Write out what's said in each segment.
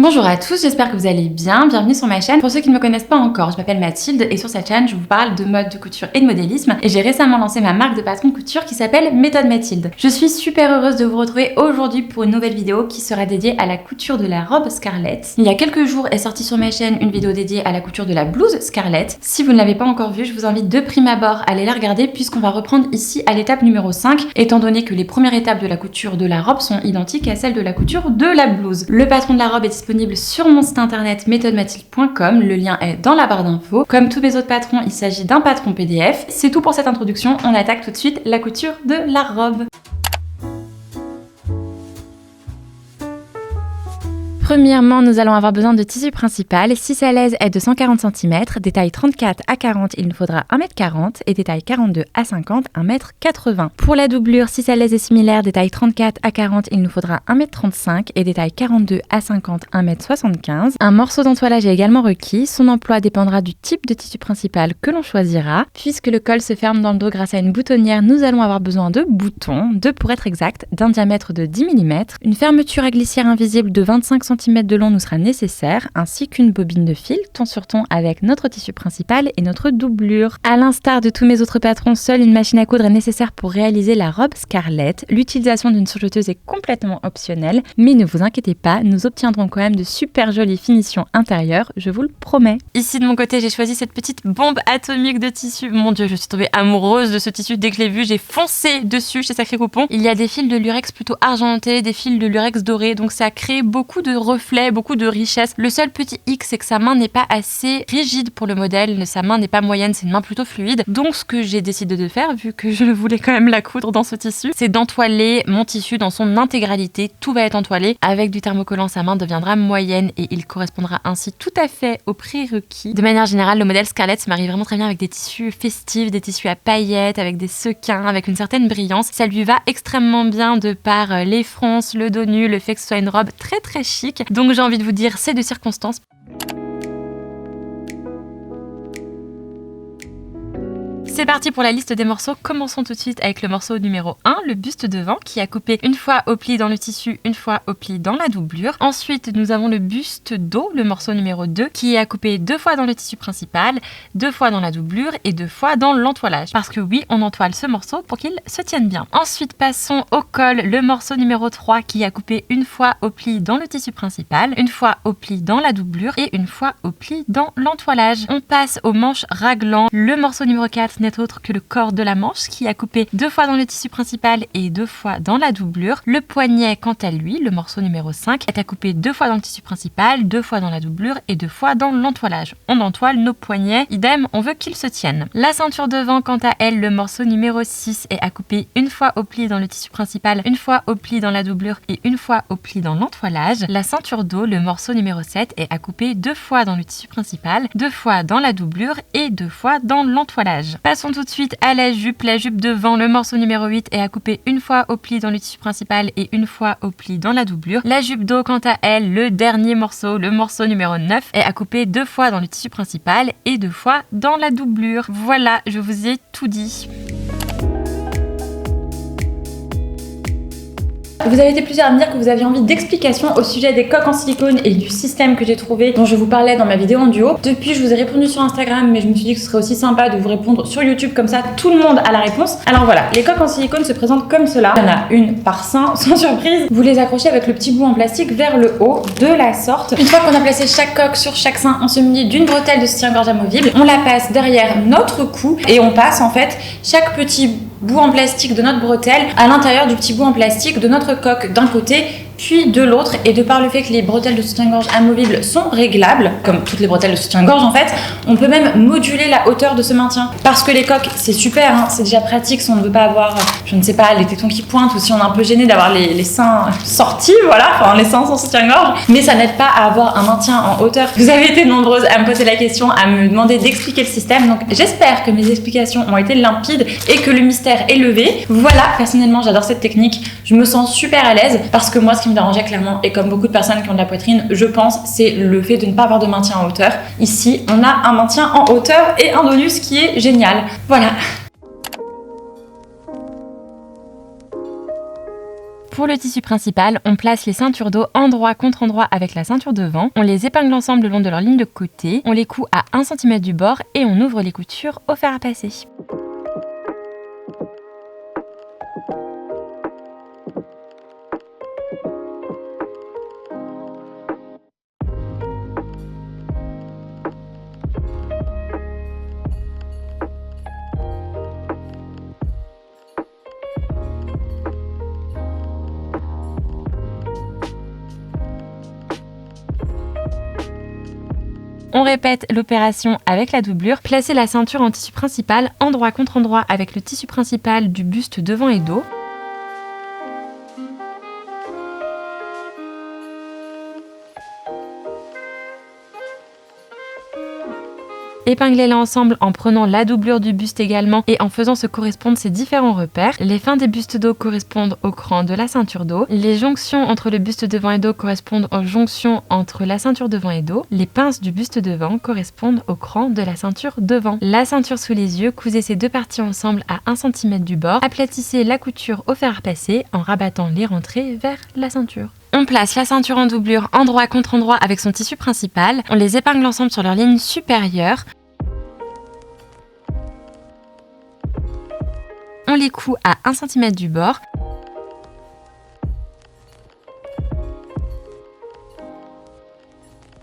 Bonjour à tous, j'espère que vous allez bien, bienvenue sur ma chaîne. Pour ceux qui ne me connaissent pas encore, je m'appelle Mathilde et sur cette chaîne je vous parle de mode, de couture et de modélisme et j'ai récemment lancé ma marque de patron de couture qui s'appelle Méthode Mathilde. Je suis super heureuse de vous retrouver aujourd'hui pour une nouvelle vidéo qui sera dédiée à la couture de la robe Scarlett. Il y a quelques jours est sortie sur ma chaîne une vidéo dédiée à la couture de la blouse Scarlett. Si vous ne l'avez pas encore vue, je vous invite de prime abord à aller la regarder puisqu'on va reprendre ici à l'étape numéro 5 étant donné que les premières étapes de la couture de la robe sont identiques à celles de la couture de la blouse. Le patron de la robe est disponible sur mon site internet méthodemathilde.com, le lien est dans la barre d'infos. Comme tous mes autres patrons, il s'agit d'un patron PDF. C'est tout pour cette introduction, on attaque tout de suite la couture de la robe. Premièrement, nous allons avoir besoin de tissu principal. Si sa lèse est de 140 cm, des tailles 34 à 40, il nous faudra 1m40 et des tailles 42 à 50, 1m80. Pour la doublure, si sa lèse est similaire, des tailles 34 à 40, il nous faudra 1m35 et des tailles 42 à 50, 1m75. Un morceau d'entoilage est également requis. Son emploi dépendra du type de tissu principal que l'on choisira. Puisque le col se ferme dans le dos grâce à une boutonnière, nous allons avoir besoin de boutons, deux pour être exact, d'un diamètre de 10 mm. Une fermeture à glissière invisible de 25 cm de long nous sera nécessaire, ainsi qu'une bobine de fil, ton sur ton avec notre tissu principal et notre doublure. À l'instar de tous mes autres patrons, seule une machine à coudre est nécessaire pour réaliser la robe Scarlett. L'utilisation d'une surjeteuse est complètement optionnelle, mais ne vous inquiétez pas, nous obtiendrons quand même de super jolies finitions intérieures, je vous le promets. Ici de mon côté, j'ai choisi cette petite bombe atomique de tissu. Mon dieu, je suis tombée amoureuse de ce tissu. Dès que je l'ai vu, j'ai foncé dessus chez Sacré Coupon. Il y a des fils de lurex plutôt argentés, des fils de lurex dorés, donc ça crée beaucoup de reflets, beaucoup de richesse. Le seul petit hic, c'est que sa main n'est pas assez rigide pour le modèle, sa main n'est pas moyenne, c'est une main plutôt fluide. Donc ce que j'ai décidé de faire, vu que je voulais quand même la coudre dans ce tissu, c'est d'entoiler mon tissu dans son intégralité. Tout va être entoilé. Avec du thermocollant, sa main deviendra moyenne et il correspondra ainsi tout à fait au prérequis. De manière générale, le modèle Scarlett se marie vraiment très bien avec des tissus festifs, des tissus à paillettes, avec des sequins, avec une certaine brillance. Ça lui va extrêmement bien de par les fronces, le dos nu, le fait que ce soit une robe très très chic. Donc j'ai envie de vous dire, c'est de circonstance. C'est parti pour la liste des morceaux. Commençons tout de suite avec le morceau numéro 1, le buste devant, qui a coupé une fois au pli dans le tissu, une fois au pli dans la doublure. Ensuite, nous avons le buste dos, le morceau numéro 2, qui est à couper 2 fois dans le tissu principal, 2 fois dans la doublure et 2 fois dans l'entoilage. Parce que oui, on entoile ce morceau pour qu'il se tienne bien. Ensuite, passons au col, le morceau numéro 3, qui a coupé une fois au pli dans le tissu principal, une fois au pli dans la doublure et une fois au pli dans l'entoilage. On passe aux manches raglant. Le morceau numéro 4 n'est autre que le corps de la manche qui a coupé 2 fois dans le tissu principal et 2 fois dans la doublure. Le poignet, quant à lui, le morceau numéro 5, est à couper 2 fois dans le tissu principal, 2 fois dans la doublure et 2 fois dans l'entoilage. On entoile nos poignets, idem, on veut qu'ils se tiennent. La ceinture devant, quant à elle, le morceau numéro 6 est à couper une fois au pli dans le tissu principal, une fois au pli dans la doublure et une fois au pli dans l'entoilage. La ceinture dos, le morceau numéro 7, est à couper 2 fois dans le tissu principal, 2 fois dans la doublure et 2 fois dans l'entoilage. Passons tout de suite à la jupe devant, le morceau numéro 8 est à couper une fois au pli dans le tissu principal et une fois au pli dans la doublure. La jupe dos, quant à elle, le dernier morceau, le morceau numéro 9, est à couper 2 fois dans le tissu principal et 2 fois dans la doublure. Voilà, je vous ai tout dit. Vous avez été plusieurs à me dire que vous aviez envie d'explications au sujet des coques en silicone et du système que j'ai trouvé dont je vous parlais dans ma vidéo en duo. Depuis, je vous ai répondu sur Instagram, mais je me suis dit que ce serait aussi sympa de vous répondre sur YouTube, comme ça tout le monde a la réponse. Alors voilà, les coques en silicone se présentent comme cela. Il y en a une par sein, sans surprise. Vous les accrochez avec le petit bout en plastique vers le haut, de la sorte. Une fois qu'on a placé chaque coque sur chaque sein, on se munit d'une bretelle de soutien-gorge amovible. On la passe derrière notre cou et on passe en fait chaque petit bout en plastique de notre bretelle à l'intérieur du petit bout en plastique de notre coque d'un côté puis de l'autre, et de par le fait que les bretelles de soutien-gorge amovibles sont réglables, comme toutes les bretelles de soutien-gorge en fait, on peut même moduler la hauteur de ce maintien. Parce que les coques, c'est super, hein, c'est déjà pratique si on ne veut pas avoir, je ne sais pas, les tétons qui pointent, ou si on est un peu gêné d'avoir les seins sortis, voilà, enfin les seins sans soutien-gorge, mais ça n'aide pas à avoir un maintien en hauteur. Vous avez été nombreuses à me poser la question, à me demander d'expliquer le système, donc j'espère que mes explications ont été limpides et que le mystère est levé. Voilà, personnellement j'adore cette technique, je me sens super à l'aise, parce que moi ce qui me dérangeait clairement, et comme beaucoup de personnes qui ont de la poitrine, je pense, c'est le fait de ne pas avoir de maintien en hauteur. Ici, on a un maintien en hauteur et un tonus qui est génial. Voilà. Pour le tissu principal, on place les ceintures dos endroit contre endroit avec la ceinture devant, on les épingle ensemble le long de leur ligne de côté, on les coud à 1 cm du bord et on ouvre les coutures au fer à passer. On répète l'opération avec la doublure. Placez la ceinture en tissu principal, endroit contre endroit avec le tissu principal du buste devant et dos. Épinglez-les ensemble en prenant la doublure du buste également et en faisant se correspondre ces différents repères. Les fins des bustes dos correspondent au cran de la ceinture dos. Les jonctions entre le buste devant et dos correspondent aux jonctions entre la ceinture devant et dos. Les pinces du buste devant correspondent au cran de la ceinture devant. La ceinture sous les yeux, cousez ces deux parties ensemble à 1 cm du bord. Aplatissez la couture au fer à repasser en rabattant les rentrées vers la ceinture. On place la ceinture en doublure endroit contre endroit avec son tissu principal. On les épingle ensemble sur leur ligne supérieure. On les coud à 1 cm du bord.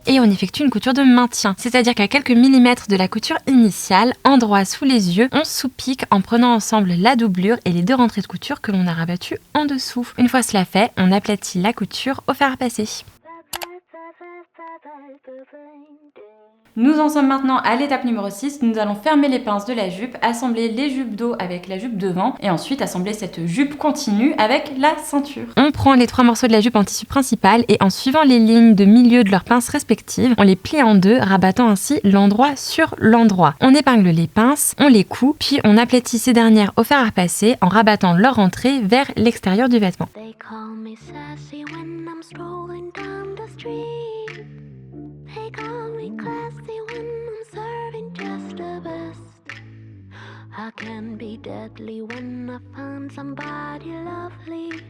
Et on effectue une couture de maintien, c'est-à-dire qu'à quelques millimètres de la couture initiale, endroit sous les yeux, on sous-pique en prenant ensemble la doublure et les deux rentrées de couture que l'on a rabattues en dessous. Une fois cela fait, on aplatit la couture au fer à passer. Nous en sommes maintenant à l'étape numéro 6, nous allons fermer les pinces de la jupe, assembler les jupes dos avec la jupe devant et ensuite assembler cette jupe continue avec la ceinture. On prend les 3 morceaux de la jupe en tissu principal et en suivant les lignes de milieu de leurs pinces respectives, on les plie en deux, rabattant ainsi l'endroit sur l'endroit. On épingle les pinces, on les coud, puis on aplatit ces dernières au fer à repasser en rabattant leur entrée vers l'extérieur du vêtement. I can be deadly when I find somebody lovely.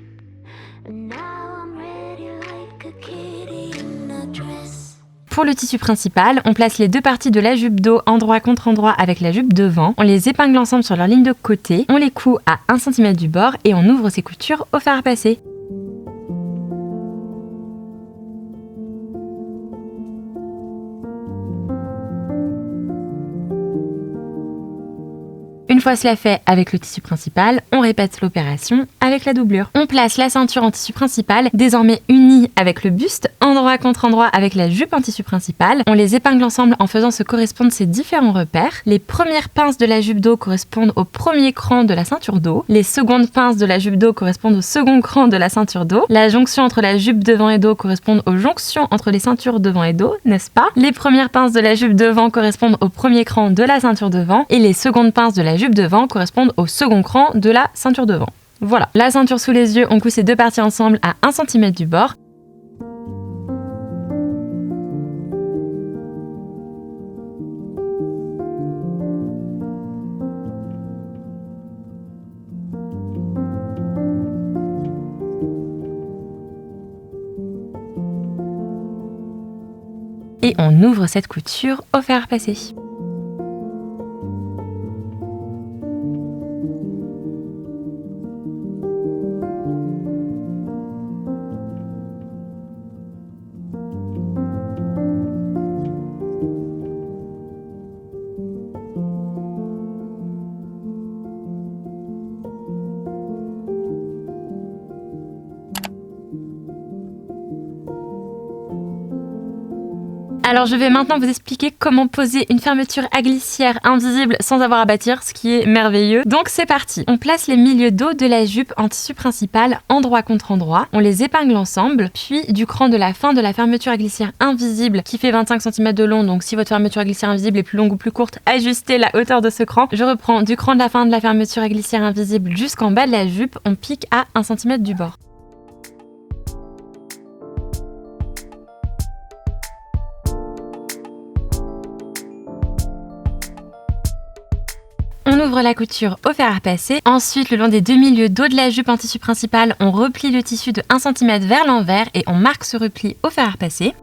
And now I'm ready like a kitty in a dress. Pour le tissu principal, on place les deux parties de la jupe dos endroit contre endroit avec la jupe devant. On les épingle ensemble sur leur ligne de côté. On les coud à 1 cm du bord et on ouvre ces coutures au fer à passer. Une fois cela fait avec le tissu principal, on répète l'opération avec la doublure. On place la ceinture en tissu principal, désormais unie avec le buste, endroit contre endroit avec la jupe en tissu principal. On les épingle ensemble en faisant se correspondre ces différents repères. Les premières pinces de la jupe dos correspondent au premier cran de la ceinture dos. Les secondes pinces de la jupe dos correspondent au second cran de la ceinture dos. La jonction entre la jupe devant et dos correspond aux jonctions entre les ceintures devant et dos, n'est-ce pas? Les premières pinces de la jupe devant correspondent au premier cran de la ceinture devant et les secondes pinces de la jupe devant correspondent au second cran de la ceinture devant. Voilà, la ceinture sous les yeux, on coud ces deux parties ensemble à 1 cm du bord. Et on ouvre cette couture au fer à repasser. Alors je vais maintenant vous expliquer comment poser une fermeture à glissière invisible sans avoir à bâtir, ce qui est merveilleux. Donc c'est parti. On place les milieux dos de la jupe en tissu principal endroit contre endroit. On les épingle ensemble, puis du cran de la fin de la fermeture à glissière invisible qui fait 25 cm de long, donc si votre fermeture à glissière invisible est plus longue ou plus courte, ajustez la hauteur de ce cran. Je reprends du cran de la fin de la fermeture à glissière invisible jusqu'en bas de la jupe, on pique à 1 cm du bord. On ouvre la couture au fer à repasser. Ensuite, le long des deux milieux dos de la jupe en tissu principal, on replie le tissu de 1 cm vers l'envers et on marque ce repli au fer à repasser.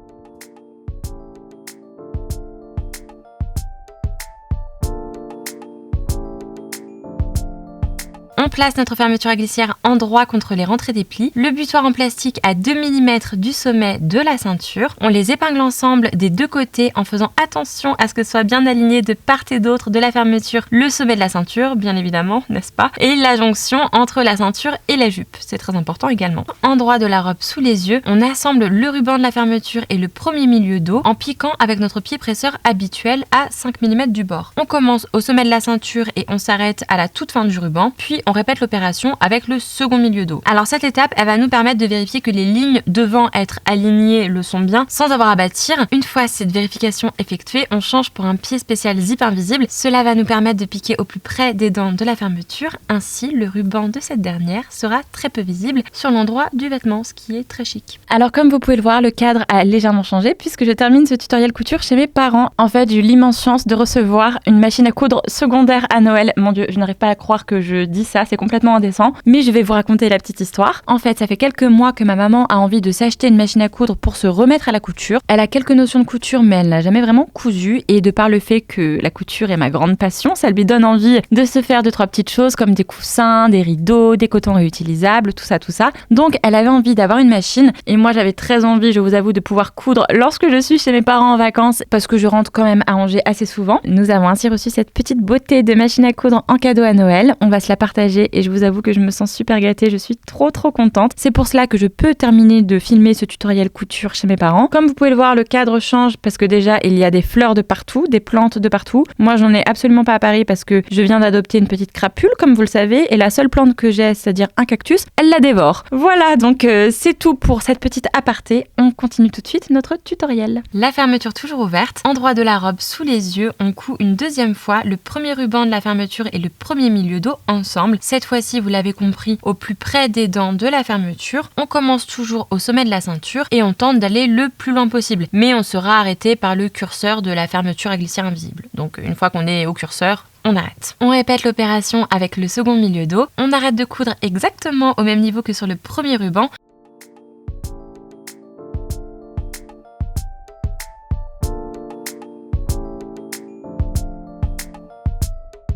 On place notre fermeture à glissière en droit contre les rentrées des plis, le butoir en plastique à 2 mm du sommet de la ceinture. On les épingle ensemble des deux côtés en faisant attention à ce que ce soit bien aligné de part et d'autre de la fermeture, le sommet de la ceinture, bien évidemment, n'est-ce pas? Et la jonction entre la ceinture et la jupe, c'est très important également. En droit de la robe sous les yeux, on assemble le ruban de la fermeture et le premier milieu dos en piquant avec notre pied presseur habituel à 5 mm du bord. On commence au sommet de la ceinture et on s'arrête à la toute fin du ruban, puis on répète l'opération avec le second milieu dos. Alors cette étape, elle va nous permettre de vérifier que les lignes devant être alignées le sont bien sans avoir à bâtir. Une fois cette vérification effectuée, on change pour un pied spécial zip invisible. Cela va nous permettre de piquer au plus près des dents de la fermeture. Ainsi, le ruban de cette dernière sera très peu visible sur l'endroit du vêtement, ce qui est très chic. Alors comme vous pouvez le voir, le cadre a légèrement changé puisque je termine ce tutoriel couture chez mes parents. En fait, j'ai eu l'immense chance de recevoir une machine à coudre secondaire à Noël. Mon Dieu, je n'arrive pas à croire que je dis ça, c'est complètement indécent, mais je vais vous raconter la petite histoire. En fait, ça fait quelques mois que ma maman a envie de s'acheter une machine à coudre pour se remettre à la couture. Elle a quelques notions de couture, mais elle n'a jamais vraiment cousu, et de par le fait que la couture est ma grande passion, ça lui donne envie de se faire 2-3 petites choses comme des coussins, des rideaux, des cotons réutilisables, tout ça. Donc elle avait envie d'avoir une machine, et moi j'avais très envie, je vous avoue, de pouvoir coudre lorsque je suis chez mes parents en vacances, parce que je rentre quand même à Angers assez souvent. Nous avons ainsi reçu cette petite beauté de machine à coudre en cadeau à Noël. On va se la partager et je vous avoue que je me sens super gâtée, je suis trop contente. C'est pour cela que je peux terminer de filmer ce tutoriel couture chez mes parents. Comme vous pouvez le voir, le cadre change parce que déjà il y a des fleurs de partout, des plantes de partout. Moi j'en ai absolument pas à Paris parce que je viens d'adopter une petite crapule comme vous le savez, et la seule plante que j'ai, c'est-à-dire un cactus, elle la dévore. Voilà, donc c'est tout pour cette petite aparté. On continue tout de suite notre tutoriel. La fermeture toujours ouverte, endroit de la robe sous les yeux, on coud une deuxième fois le premier ruban de la fermeture et le premier milieu dos ensemble. Cette fois-ci, vous l'avez compris, au plus près des dents de la fermeture. On commence toujours au sommet de la ceinture et on tente d'aller le plus loin possible. Mais on sera arrêté par le curseur de la fermeture à glissière invisible. Donc une fois qu'on est au curseur, on arrête. On répète l'opération avec le second milieu dos. On arrête de coudre exactement au même niveau que sur le premier ruban.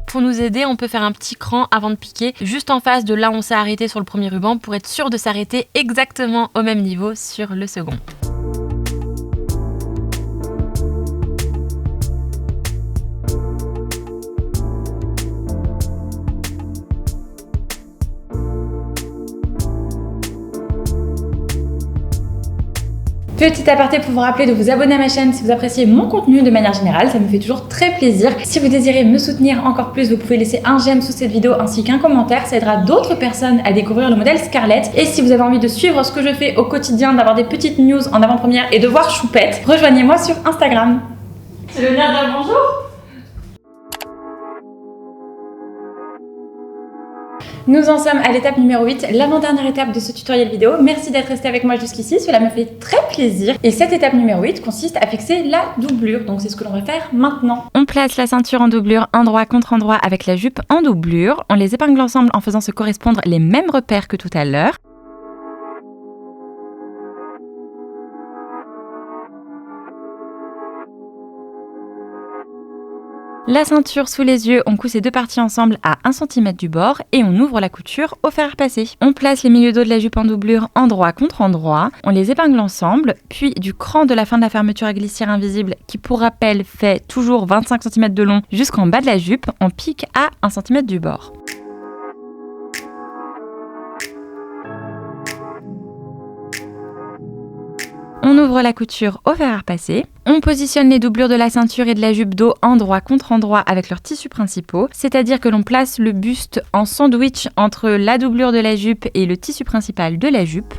Pour nous aider, on peut faire un petit cran avant de piquer, juste en face de là où on s'est arrêté sur le premier ruban pour être sûr de s'arrêter exactement au même niveau sur le second. Petit aparté pour vous rappeler de vous abonner à ma chaîne si vous appréciez mon contenu de manière générale, ça me fait toujours très plaisir. Si vous désirez me soutenir encore plus, vous pouvez laisser un j'aime sous cette vidéo ainsi qu'un commentaire, ça aidera d'autres personnes à découvrir le modèle Scarlett. Et si vous avez envie de suivre ce que je fais au quotidien, d'avoir des petites news en avant-première et de voir Choupette, rejoignez-moi sur Instagram. C'est le nerf d'un bonjour. Nous en sommes à l'étape numéro 8, l'avant-dernière étape de ce tutoriel vidéo. Merci d'être resté avec moi jusqu'ici, cela me fait très plaisir. Et cette étape numéro 8 consiste à fixer la doublure, donc c'est ce que l'on va faire maintenant. On place la ceinture en doublure endroit contre endroit avec la jupe en doublure. On les épingle ensemble en faisant se correspondre les mêmes repères que tout à l'heure. La ceinture sous les yeux, on coud ces deux parties ensemble à 1 cm du bord et on ouvre la couture au fer à repasser. On place les milieux dos de la jupe en doublure endroit contre endroit, on les épingle ensemble, puis du cran de la fin de la fermeture à glissière invisible, qui pour rappel fait toujours 25 cm de long jusqu'en bas de la jupe, on pique à 1 cm du bord. On ouvre la couture au fer à repasser. On positionne les doublures de la ceinture et de la jupe dos endroit contre endroit avec leurs tissus principaux, c'est-à-dire que l'on place le buste en sandwich entre la doublure de la jupe et le tissu principal de la jupe.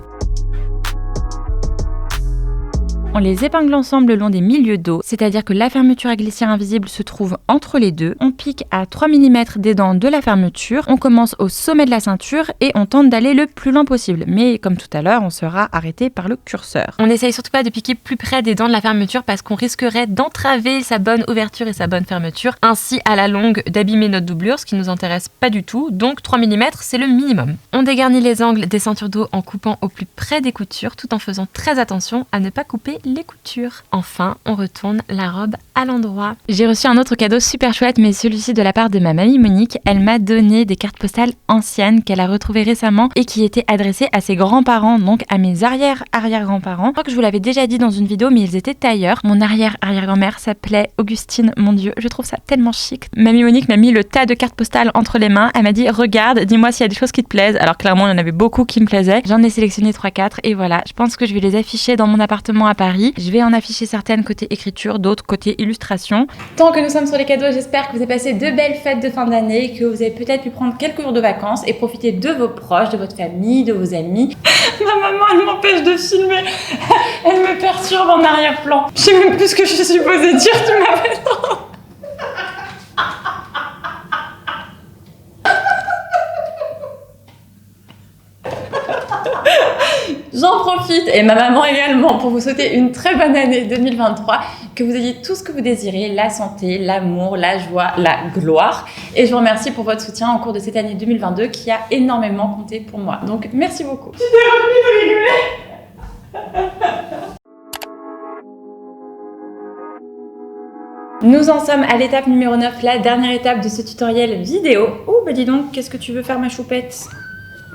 On les épingle ensemble le long des milieux d'os, c'est-à-dire que la fermeture à glissière invisible se trouve entre les deux. On pique à 3 mm des dents de la fermeture, on commence au sommet de la ceinture et on tente d'aller le plus loin possible. Mais comme tout à l'heure, on sera arrêté par le curseur. On n'essaye surtout pas de piquer plus près des dents de la fermeture parce qu'on risquerait d'entraver sa bonne ouverture et sa bonne fermeture, ainsi à la longue d'abîmer notre doublure, ce qui nous intéresse pas du tout. Donc 3 mm, c'est le minimum. On dégarnit les angles des ceintures d'os en coupant au plus près des coutures, tout en faisant très attention à ne pas couper les coutures. Enfin, on retourne la robe à l'endroit. J'ai reçu un autre cadeau super chouette, mais celui-ci de la part de ma mamie Monique. Elle m'a donné des cartes postales anciennes qu'elle a retrouvées récemment et qui étaient adressées à ses grands-parents, donc à mes arrière-arrière-grands-parents. Je crois que je vous l'avais déjà dit dans une vidéo, mais ils étaient tailleurs. Mon arrière-arrière-grand-mère s'appelait Augustine, mon Dieu, je trouve ça tellement chic. Mamie Monique m'a mis le tas de cartes postales entre les mains. Elle m'a dit, regarde, dis-moi s'il y a des choses qui te plaisent. Alors clairement, il y en avait beaucoup qui me plaisaient. J'en ai sélectionné 3-4 et voilà, je pense que je vais les afficher dans mon appartement à Paris. Je vais en afficher certaines côté écriture, d'autres côté illustration. Tant que nous sommes sur les cadeaux, j'espère que vous avez passé de belles fêtes de fin d'année, que vous avez peut-être pu prendre quelques jours de vacances et profiter de vos proches, de votre famille, de vos amis. Ma maman, elle m'empêche de filmer. Elle me perturbe en arrière-plan. Je sais même plus ce que je suis supposée dire, tu m'appelles. J'en profite, et ma maman également, pour vous souhaiter une très bonne année 2023, que vous ayez tout ce que vous désirez, la santé, l'amour, la joie, la gloire. Et je vous remercie pour votre soutien au cours de cette année 2022 qui a énormément compté pour moi. Donc merci beaucoup. Tu t'es remis de rigoler. Nous en sommes à l'étape numéro 9, la dernière étape de ce tutoriel vidéo. Oh bah dis donc, qu'est-ce que tu veux faire ma choupette ?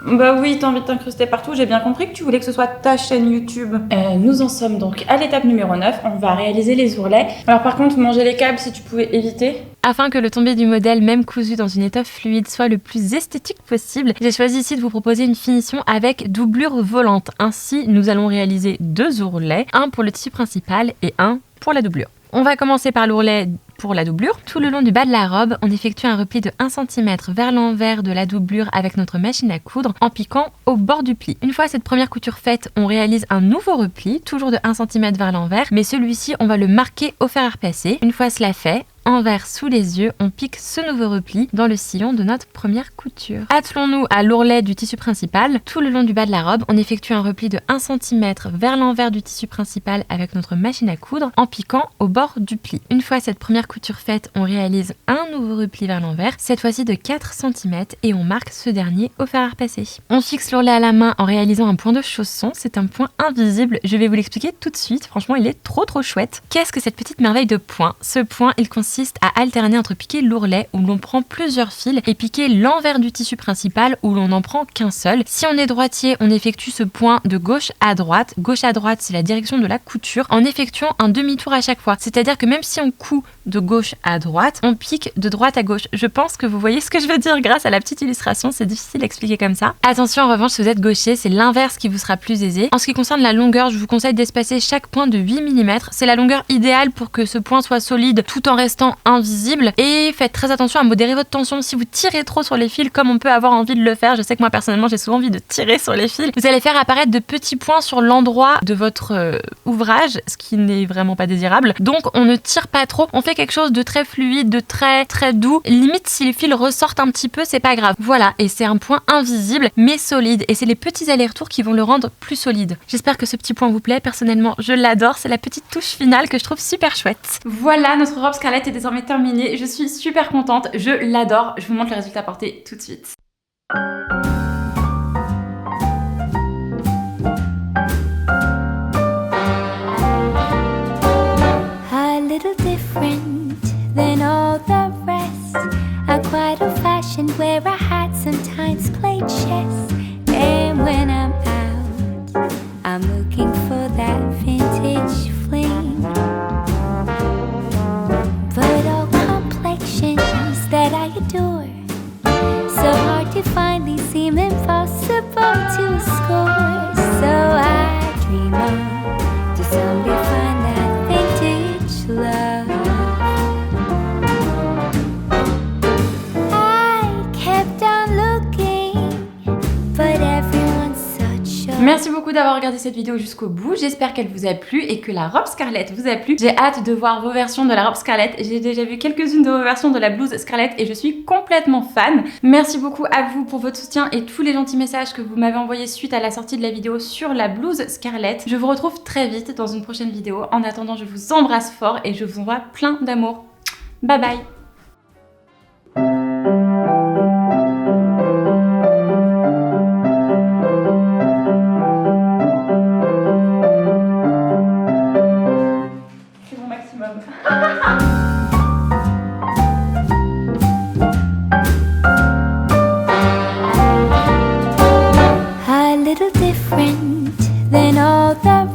Bah oui, t'as envie de t'incruster partout, j'ai bien compris que tu voulais que ce soit ta chaîne YouTube. Nous en sommes donc à l'étape numéro 9, on va réaliser les ourlets. Alors par contre, manger les câbles si tu pouvais éviter. Afin que le tombé du modèle, même cousu dans une étoffe fluide, soit le plus esthétique possible, j'ai choisi ici de vous proposer une finition avec doublure volante. Ainsi, nous allons réaliser 2 ourlets, un pour le tissu principal et un pour la doublure. On va commencer par l'ourlet pour la doublure. Tout le long du bas de la robe, on effectue un repli de 1 cm vers l'envers de la doublure avec notre machine à coudre en piquant au bord du pli. Une fois cette première couture faite, on réalise un nouveau repli, toujours de 1 cm vers l'envers, mais celui-ci, on va le marquer au fer à repasser. Une fois cela fait, envers sous les yeux, on pique ce nouveau repli dans le sillon de notre première couture. Attelons-nous à l'ourlet du tissu principal. Tout le long du bas de la robe, on effectue un repli de 1 cm vers l'envers du tissu principal avec notre machine à coudre en piquant au bord du pli. Une fois cette première couture faite, on réalise un nouveau repli vers l'envers, cette fois-ci de 4 cm et on marque ce dernier au fer à repasser. On fixe l'ourlet à la main en réalisant un point de chausson. C'est un point invisible. Je vais vous l'expliquer tout de suite. Franchement, il est trop chouette. Qu'est-ce que cette petite merveille de point ? Ce point, il consiste à alterner entre piquer l'ourlet où l'on prend plusieurs fils et piquer l'envers du tissu principal où l'on n'en prend qu'un seul. Si on est droitier, on effectue ce point de gauche à droite. Gauche à droite, c'est la direction de la couture en effectuant un demi-tour à chaque fois. C'est-à-dire que même si on coud de gauche à droite, on pique de droite à gauche. Je pense que vous voyez ce que je veux dire grâce à la petite illustration, c'est difficile à expliquer comme ça. Attention en revanche, si vous êtes gaucher, c'est l'inverse qui vous sera plus aisé. En ce qui concerne la longueur, je vous conseille d'espacer chaque point de 8 mm. C'est la longueur idéale pour que ce point soit solide tout en restant invisible. Et faites très attention à modérer votre tension. Si vous tirez trop sur les fils, comme on peut avoir envie de le faire, je sais que moi personnellement j'ai souvent envie de tirer sur les fils, vous allez faire apparaître de petits points sur l'endroit de votre ouvrage, ce qui n'est vraiment pas désirable. Donc on ne tire pas trop, on fait quelque chose de très fluide, de très doux. Limite si les fils ressortent un petit peu, c'est pas grave. Voilà, et c'est un point invisible mais solide, et c'est les petits allers-retours qui vont le rendre plus solide. J'espère que ce petit point vous plaît. Personnellement je l'adore, c'est la petite touche finale que je trouve super chouette. Voilà, notre robe Scarlett est désormais terminée. Je suis super contente, je l'adore. Je vous montre le résultat porté tout de suite. A little different than all the rest. I'm quite old-fashioned where I had sometimes played chess. And when I'm out, I'm looking for that vintage fling. But all complexions that I adore, so hard to finally see beaucoup d'avoir regardé cette vidéo jusqu'au bout. J'espère qu'elle vous a plu et que la robe Scarlett vous a plu. J'ai hâte de voir vos versions de la robe Scarlett. J'ai déjà vu quelques-unes de vos versions de la blouse Scarlett et je suis complètement fan. Merci beaucoup à vous pour votre soutien et tous les gentils messages que vous m'avez envoyés suite à la sortie de la vidéo sur la blouse Scarlett. Je vous retrouve très vite dans une prochaine vidéo. En attendant, je vous embrasse fort et je vous envoie plein d'amour. Bye bye. C'est mon maximum. A little different than all the